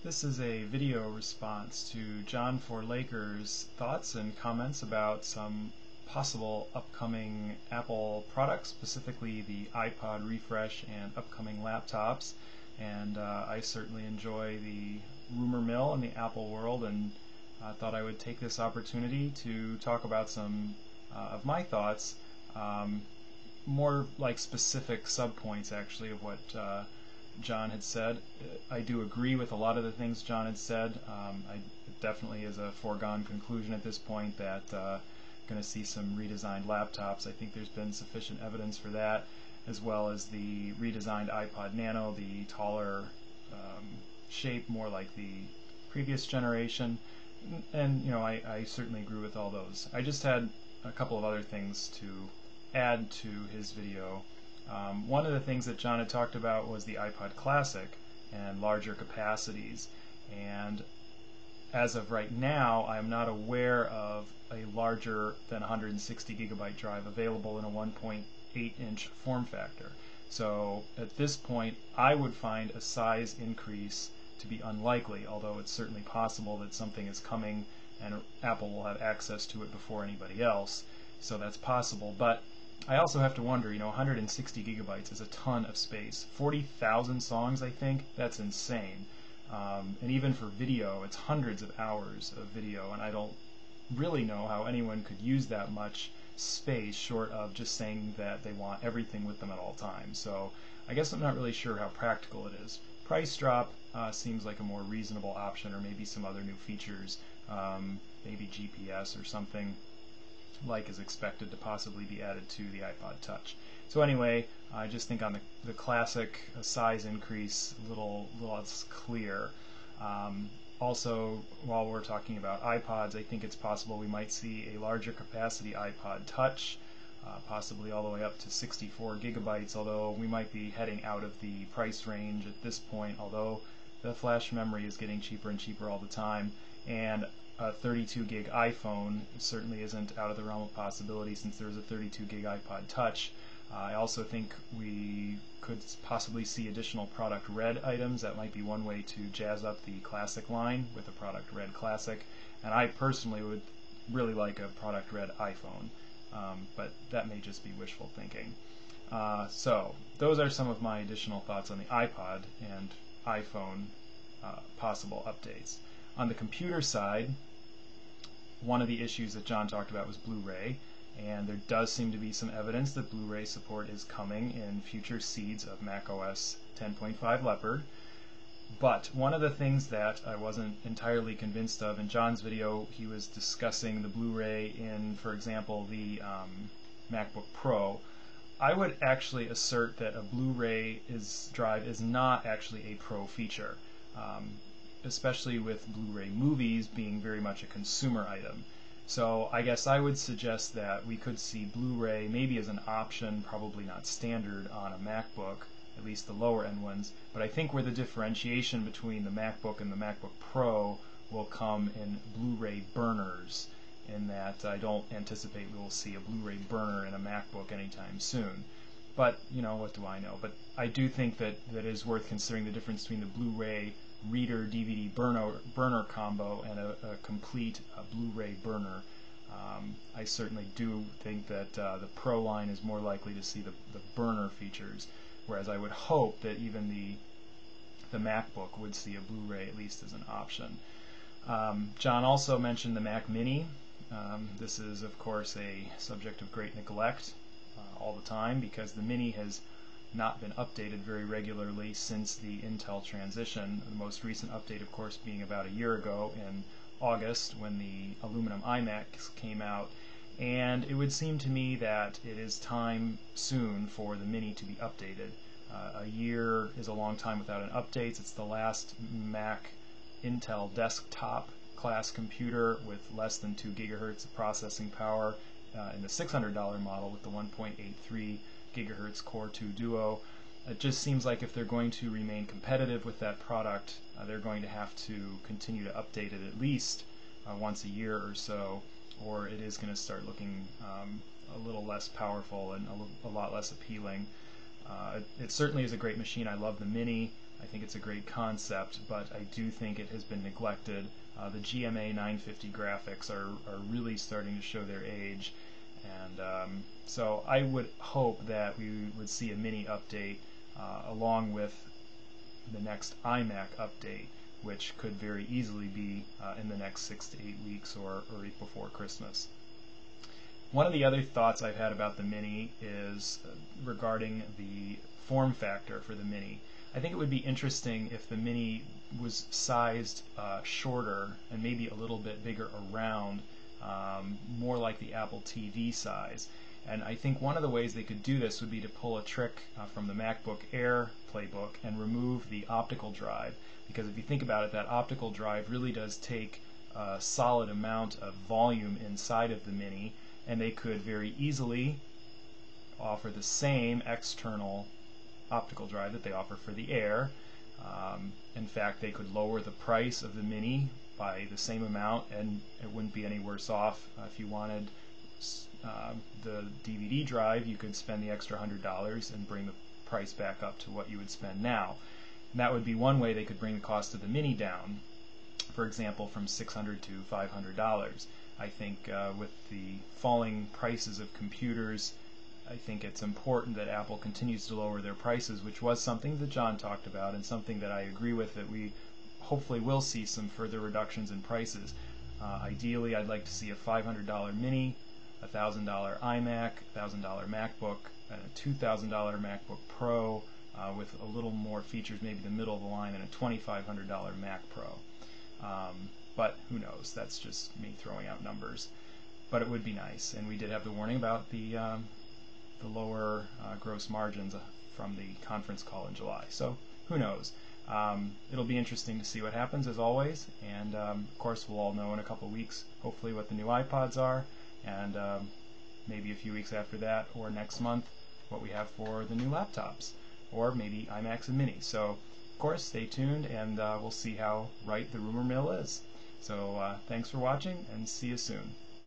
This is a video response to John Forlaker's thoughts and comments about some possible upcoming Apple products, specifically the iPod refresh and upcoming laptops. And I certainly enjoy the rumor mill in the Apple world, and I thought I would take this opportunity to talk about some of my thoughts, more like specific subpoints actually of what John had said. I do agree with a lot of the things John had said. It definitely is a foregone conclusion at this point that going to see some redesigned laptops. I think there's been sufficient evidence for that, as well as the redesigned iPod Nano, the taller shape, more like the previous generation. And you know, I certainly agree with all those. I just had a couple of other things to add to his video. One of the things that John had talked about was the iPod Classic and larger capacities, and as of right now I am not aware of a larger than 160 gigabyte drive available in a 1.8 inch form factor. So at this point I would find a size increase to be unlikely, although it's certainly possible that something is coming and Apple will have access to it before anybody else, so that's possible. But I also have to wonder, 160 gigabytes is a ton of space. 40,000 songs, I think, that's insane. And even for video, it's hundreds of hours of video, and I don't really know how anyone could use that much space short of just saying that they want everything with them at all times. So I guess I'm not really sure how practical it is. Price drop seems like a more reasonable option, or maybe some other new features, maybe GPS or something like is expected to possibly be added to the iPod Touch. So anyway, I just think on the classic size increase, a little less clear. Also, while we're talking about iPods, I think it's possible we might see a larger capacity iPod Touch, possibly all the way up to 64 gigabytes, although we might be heading out of the price range at this point, although the flash memory is getting cheaper and cheaper all the time, and a 32 gig iPhone certainly isn't out of the realm of possibility since there's a 32 gig iPod Touch. I also think we could possibly see additional Product Red items. That might be one way to jazz up the Classic line with a Product Red Classic, and I personally would really like a Product Red iPhone, but that may just be wishful thinking. So those are some of my additional thoughts on the iPod and iPhone possible updates. On the computer side, one of the issues that John talked about was Blu-ray, and there does seem to be some evidence that Blu-ray support is coming in future seeds of macOS 10.5 Leopard. But one of the things that I wasn't entirely convinced of in John's video, he was discussing the Blu-ray in, for example, the MacBook Pro. I would actually assert that a Blu-ray drive is not actually a Pro feature, especially with Blu-ray movies being very much a consumer item. So I guess I would suggest that we could see Blu-ray maybe as an option, probably not standard on a MacBook, at least the lower end ones, but I think where the differentiation between the MacBook and the MacBook Pro will come in Blu-ray burners, in that I don't anticipate we will see a Blu-ray burner in a MacBook anytime soon. But, what do I know? But I do think that it is worth considering the difference between the Blu-ray reader DVD burner combo and a complete Blu-ray burner. I certainly do think that the Pro line is more likely to see the burner features, whereas I would hope that even the MacBook would see a Blu-ray at least as an option. John also mentioned the Mac Mini. This is, of course, a subject of great neglect all the time, because the Mini has not been updated very regularly since the Intel transition. The most recent update, of course, being about a year ago in August when the aluminum iMacs came out, and it would seem to me that it is time soon for the Mini to be updated. A year is a long time without an update. It's the last Mac Intel desktop class computer with less than 2 gigahertz of processing power in the $600 model with the 1.83 gigahertz Core 2 Duo. It just seems like if they're going to remain competitive with that product, they're going to have to continue to update it at least once a year or so, or it is going to start looking a little less powerful and a lot less appealing. It certainly is a great machine. I love the Mini, I think it's a great concept, but I do think it has been neglected. The GMA 950 graphics are really starting to show their age, and so I would hope that we would see a mini update along with the next iMac update, which could very easily be in the next 6 to 8 weeks or right before Christmas. One of the other thoughts I've had about the Mini is regarding the form factor for the Mini. I think it would be interesting if the Mini was sized shorter and maybe a little bit bigger around, more like the Apple TV size. And I think one of the ways they could do this would be to pull a trick from the MacBook Air playbook and remove the optical drive. Because if you think about it, that optical drive really does take a solid amount of volume inside of the Mini, and they could very easily offer the same external optical drive that they offer for the Air. In fact, they could lower the price of the Mini by the same amount, and it wouldn't be any worse off. If you wanted the DVD drive, you could spend the extra $100 and bring the price back up to what you would spend now. And that would be one way they could bring the cost of the Mini down, for example, from $600 to $500. I think with the falling prices of computers, I think it's important that Apple continues to lower their prices, which was something that John talked about and something that I agree with, that we hopefully will see some further reductions in prices. Ideally, I'd like to see a $500 Mini, a $1,000 iMac, $1,000 MacBook, and a $2,000 MacBook Pro with a little more features, maybe the middle of the line, and a $2,500 Mac Pro. But who knows? That's just me throwing out numbers. But it would be nice. And we did have the warning about the lower gross margins from the conference call in July. So who knows? It'll be interesting to see what happens, as always. And of course, we'll all know in a couple weeks, hopefully, what the new iPods are. And maybe a few weeks after that, or next month, what we have for the new laptops, or maybe iMacs and Minis. So, of course, stay tuned, and we'll see how right the rumor mill is. So, thanks for watching, and see you soon.